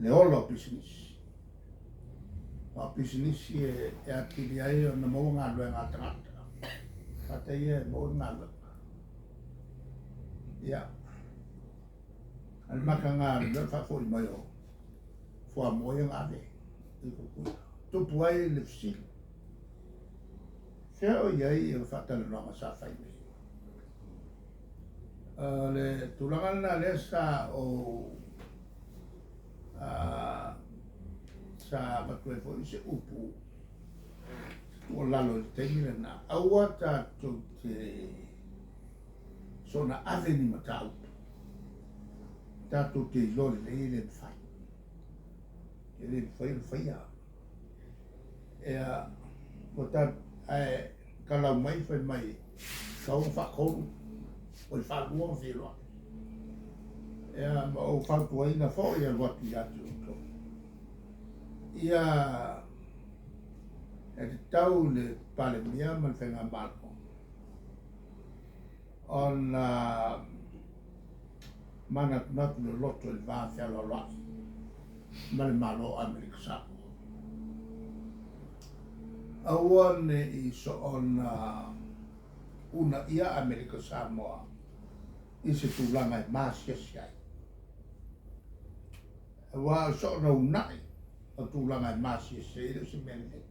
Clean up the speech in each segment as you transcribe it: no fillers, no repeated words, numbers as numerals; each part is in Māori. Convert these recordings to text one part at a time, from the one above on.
le olo business. A business e atili ai o na mo ngā lua ngā tangata. Kata ia mo ngā lua. Ia. Al maka ngā lua whakoi mai o. Fua moe ngā ve. Tupu ai le fsili. Sea o iai e whatala noanga sa whai mei. Le tulangana le sa o sa matue fo i se upu o lalo i teimile na aua tātou te sona aveni matau tātou te lori le i le mwhai e le mwhai le whaia ea ko tā kalau mai whai mai kau whakonu o i whakuang whiroa ea ma o whakuaina fo i a watu atu ia e te tau le pale mia man whenga mako on mana natu le loto le vāwhiala rai ma le malo Amerika Sapo aua ne i so on una ia Amerika Samoa i se tūlanga i māsiasiai wa so na unai o tūlanga i māsiasiai se mene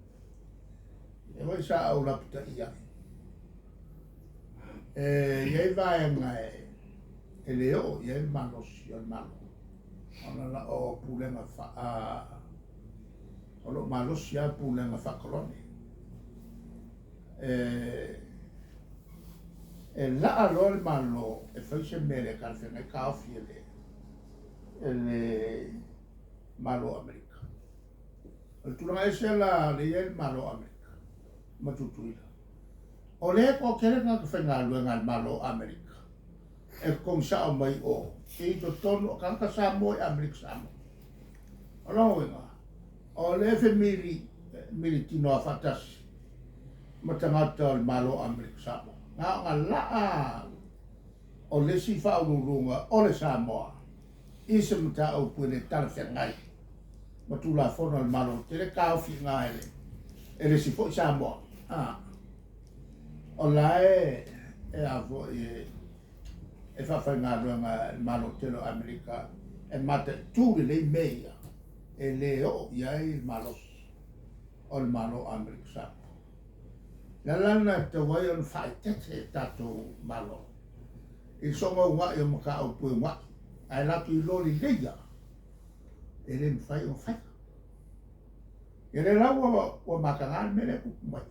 e wai sa au rapita ia iei vaenga e leo iei manosi o malo ona la o pulenga o lo manosi a pulenga whakolone e la alo le malo e whaise mele kalwhenga i kaofi e le malo Amerika o tulanga e se la le iei malo Amerika matutuila. O le ko kere nga ka whenga luenga malo Amerika. E kong sa o mai o. E to tono kanka sa mo e Amerika sa mo. O la wenga. O le fe miri tino a fatasi. Matangata o malo Amerika sa mo. Nga laa o le si whaururunga o le sa moa. Isa mata au puene tala whengai. Matula fono al malo. Tere kauwhi nga ele. Ele si fo sa moa. O lae e avo e whawhainga runga malo telo Amerika e mata tūri lei meia e leo iai malos o le malo Amerika Sapo. La lana te wai on whaitete tato malo. I songa unga i o maka au pui unga. Ai latu i lori leia e le mwhai o whaika. E le laua o makangani mele kuku mai.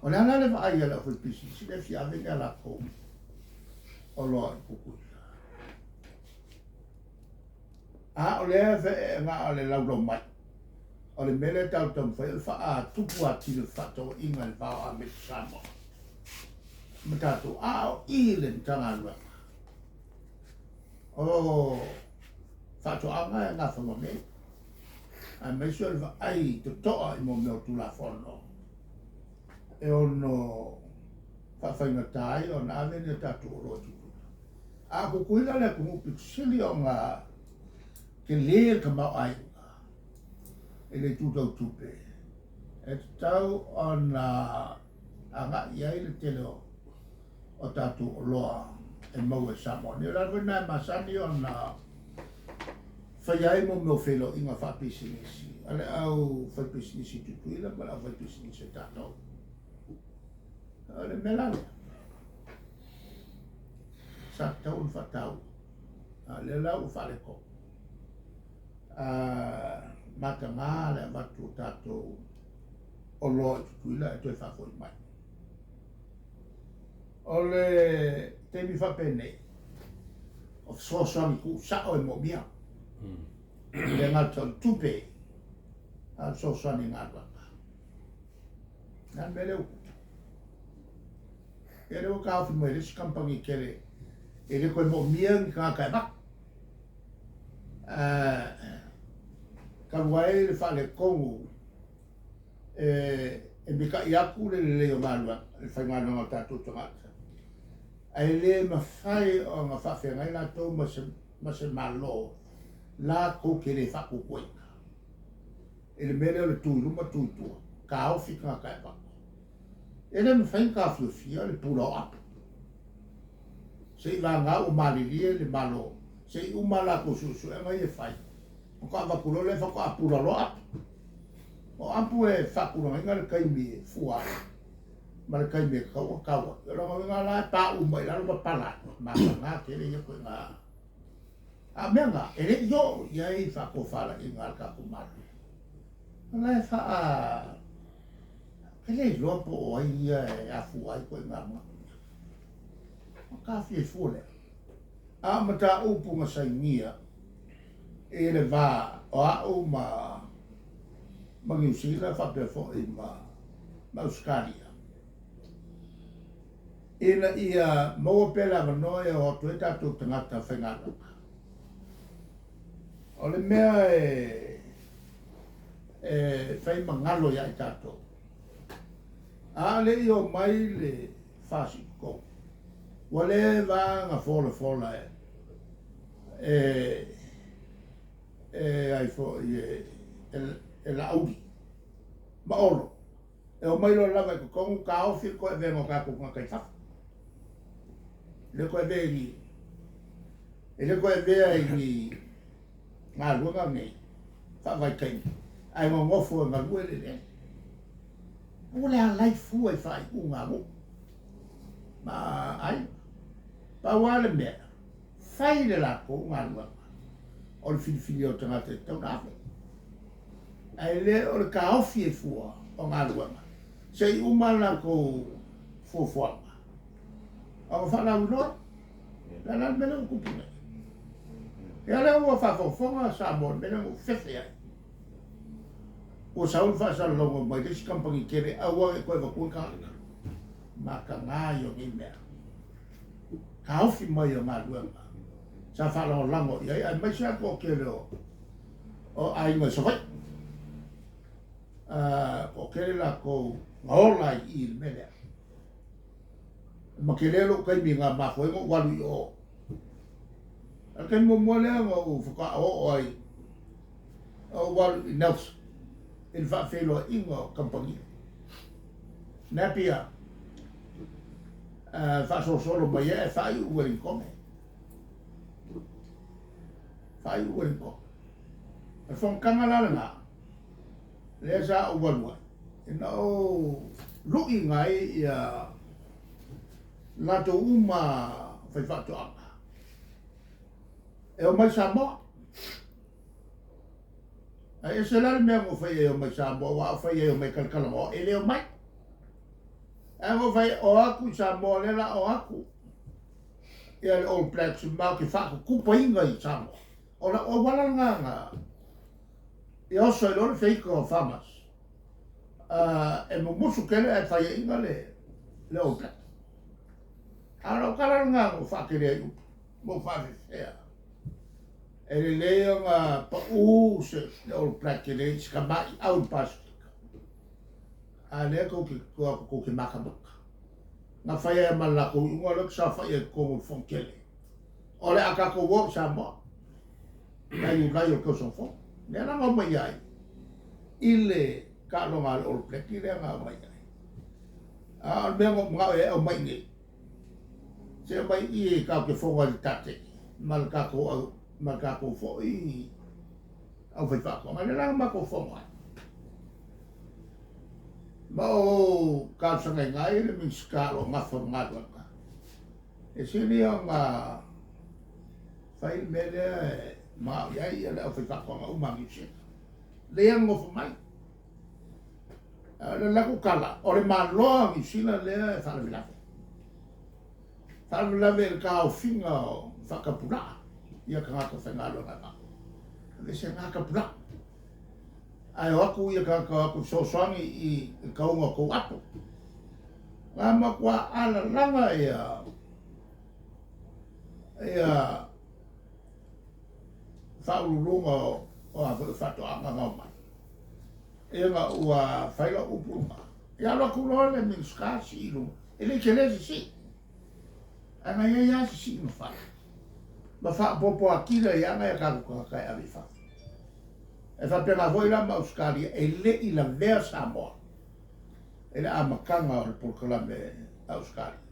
O le ana le vai ala foi pisi, si le fia venga la ko. O lo kuku. O le fe nga le laulo mai. O le mele tau tam fai fa a tupu ati le fato inga le va a me samo. Matato o ile tanga lua. O fato anga nga fa me. A me so le ai to toa I mo me tu la fono. E ono whawhainga tai o na avene tatu o roti. A kukuila le kumu piksili o ngā ke lea ka mau ai e le tūtau tupe. E te tau o na anga iai le tele o tatu o loa e mau e Samoa. Ni rāwe nai masani o na whaiai mo meu whelo inga whapisinisi. Ale au whapisinisi tutuila, ma au whapisinisi tātou. Le melale. Sa tau un fatau. Le lau faleko. Maka ngā le watu tātou o loa tutuila e toi whakoi mai. O le temi whapene o sosami ku sao e mo mia. Le ngata tupe a sosami ngā waka. Nā mele uku. E reo ka awhi mai resi kampangi kere e re koe mo mia ni ka kai bak. Ka ruae le whale kongu e mika I aku le leo malua le whaingano ngā tātou tangata. Ai le mawhai o ngā whawhia ngai nā tō ma se malo la ko ke le fa ko ko ele mele le tu luma tu tu ka o fi ka pa ele me fa ka fi le pulo up se va nga o Malielegaoi le malo se umala ko susu e mai e fai o ka va pulo le fa ko pulo lo up o ampu e fa pulo nga le kai mi fuar ma le kai me ka o ka o lo nga la pa u mai la lo pa la ma nga ke le ko nga a menga ele yo ya i fa ko fa la nga ka ku ma la fa a ele lo po ai a fu ai ko nga ma ka fi fu le a mata o pu nga sai nia ele va o ma ngi si la fa pe fo i ma Australia ina ia mo pela no e o tu ta tu tangata whengana o le mea whai mangalo ia i tato a le i o mai le whasi ko wa le vanga fola ai fo e la audi ma olo e o mai lo lava ko kongu ka o fil ko e vengo ka ko kai fa le ko e veri e le ko e veri ngā luanga nei whawai kai ai ngā ngofo ngā luere le o le a lai fu ai whai u ngā mo ma ai pa wale mea whai le lako ngā luanga o le whiwhiwi o tangata e tau nawe ai le o le ka ofi e fua o ngā luanga se i umala ko fuafuanga o ngā whana unoa la la mena o kupuna ia le ua whafofonga sa mo mena o whewhea o saul whasalongo mai le sikampangi kere aua e koe wakua ka ma ka ngā i o ngi mea ka ofi mai o ngā luanga sa whalao lango ia ai mai sea ko kere o ai ngai sawai o kere la ko ngaola i il melea ma kere lo kai mi ngā mafoengo walu i o kai mo le o fuka o ai o walu i Nelson il fa felo ingo compagnia napia fa solo mai e fa i uerin come fa i uerin come e fon kangala na le sa o walu no lui ngai ia la to uma fai fatto anga e o mai Samoa e se la me mo fai e o mai Samoa wa fai e o mai kalkala o ele o mai e mo fai o aku Samoa le la o aku e le All Blacks ma ke fa ku painga i Samoa o la o wala nga e o so lo fai ko famas e mo musu kele e fai inga le All Blacks ara kala nga mo fa kere mo fa fea e le leo nga pa se All Black kere ska mai au Pacific a le ko ki makamaka nga fa e mala ko ngo le sa fa e ko mo fon kele o le aka ko wo sa mo na yo ko so fo ne na mo mai ai ile ka lo mal All Black ile nga mai ai a me mo nga e o mai ni se mai i ka ke fonga le tate mal ka ko fo i au fai fa ko ma la ma ko fonga ma o ka sa ngai le min ska lo ma fonga lo ka e se ni nga fai mele ma ya le au fai fa ko ma uma mi se le yang mo fo mai la ku kala o le ma lo mi sila le fa le la Tal la ver ka o finga o whakapura ia ka ngata whengalo ngata. Le se ngaka pura. Ai o aku ia ka aku sosoangi i kaunga kou apo. Ngā makua ala langa ia whaururunga o a whatoanga ngau mai. Ia ngā ua whaila upurunga. Ia loa kuroa le min skasi ilu. Ele ke lesi si. Ana ia si no fa. ma fa popo akila ia ngai ka ko kai avifa e fa pena voi la Australia e le i la vea Samoa e le amakanga o le porkalame Australia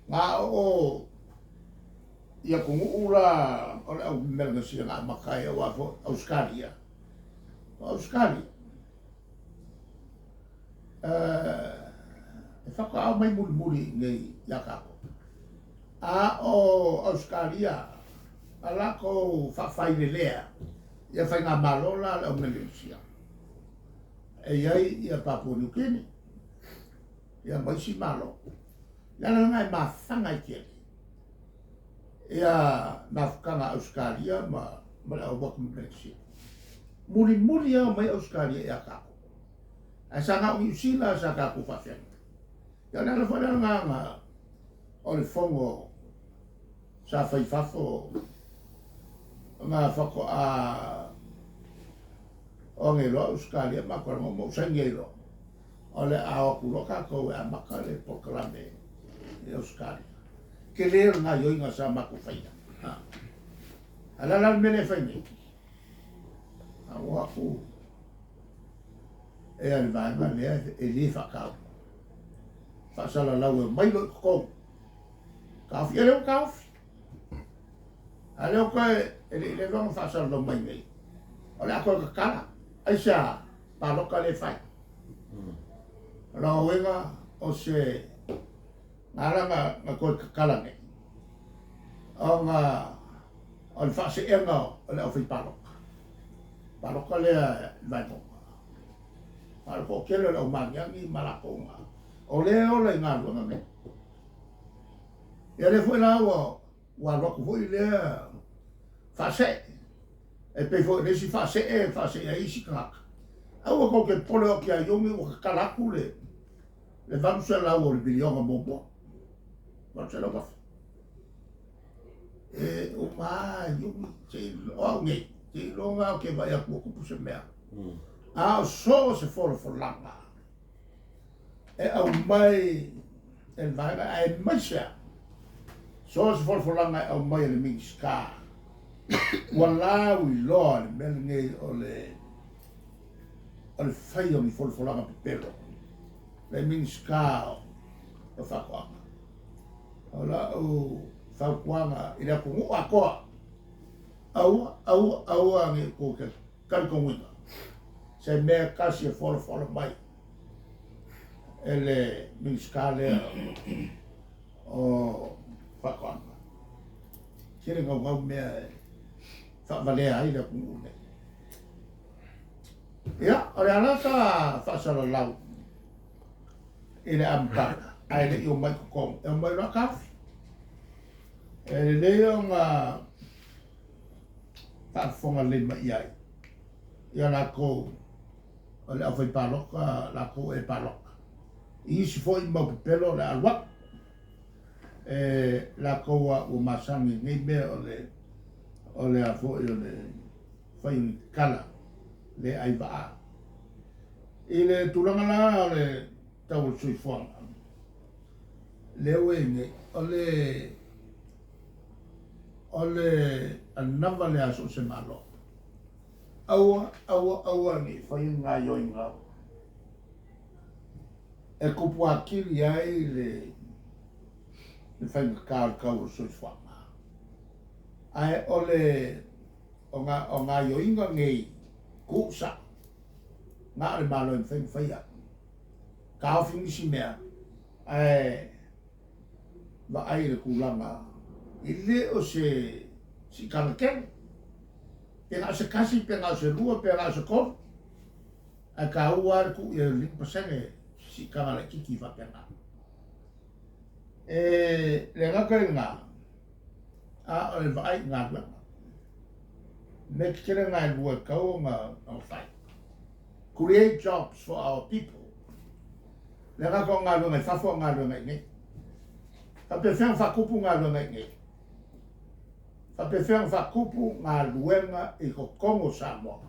nga o ia ko ula o le au melga sia nga makai o afo Australia e fa ka mai muri nei ia ka a o Australia ala ko fa failelea ia fai ngā malola le o Malaysia e iai ia Papua New Guinea ia maisi malo ia na ngai mawhanga i kere ia mawhakanga Australia ma le au waka Malaysia muri ia mai Australia ia kako a sanga o New Zealand sa kako whawhenga ia na whananga ngā o le fongo sa whaifafo ngā whako a o ngelo Australia makora mo sa ngelo o le awa kuroka ko e maka le pokalame e Australia ke leo ngā yoinga sa mako whaina alala mene whaine a waku e ale vaenga lea e le whakau whasala lau e mailo i kong kawhi e leo kawhi a leo koe e le longa whasala lau mai nei o le ako ka kala aisa paloka le whai rao wenga o se ngaranga nga koe ka kala nei o nga o le whase enga o le awhi paloka le vai monga paloko kele le o mangiangi malako nga o leo le ngā luanga nei ia le fwoi lawa wa roku fwoi lea whase e pe fwoi nesi whase e isi kaka aua ko ke pole o kia yongi o ka kalaku le vanusa lawa o le bilionga mōpua vanusa lawa e o maa yongi te loa ngei te longa o ke vai a kua kupu se mea a o so se folo langa e au mai e vaenga e maisa so se folo langa e au mai e le mingi ska walau i loa le mele ngei o le whai o mi folo langa pepero le mingi ska o whakuanga o la o whakuanga i rea kungu a koa aua nge ko ke karikonguinga se mea kasi e folo mai ele minskale o whakuanga kere ngau mea whavalea ai le kungune ia ore ana ka whasara lau ele amkana ai le i o mai kukong e o mai roa kawhi e leo ngā whaafonga lima iai ia la ko o le awhai paloka la ko e paloka i isi fo i mau pelo le alwa e la ko o masangi nei mea o le a fo i o le whai kala le ai waa i le tulanga la o le tau sui fuanga le wenge o le anamba le aso se malo aua ni whai ngā yoi ngā e kupu akiri ai le whai ngā kau sui fuanga ai o ngā yoi ngā ngei kusa ngā le malo i whai a ka awhingi si mea ai wa ai le kulanga i le o se si kanakene pe ngā se kasi, pe ngā se lua, pe ngā se kor a ka ua ar ku i le pasenge si kanga le kiki wa pe ngā le ngaka i ngā a o le wa ai ngā langa me kikere ngā i lua kau ngā whai create jobs for our people le ngaka o ngā lunga i whafua ngā lunga i nei ka pe whenga whakupu ngā lunga i nei ka pe whenga whakupu ngā luenga i ko Kongo Samoa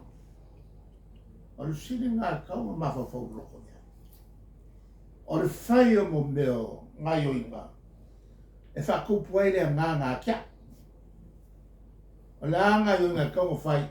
o le siri ngā kaunga mawhawhau loko mea o le whai o mo meo ngā yoinga e whakupu ai lea ngā kia O la anga yo nga ka o fai.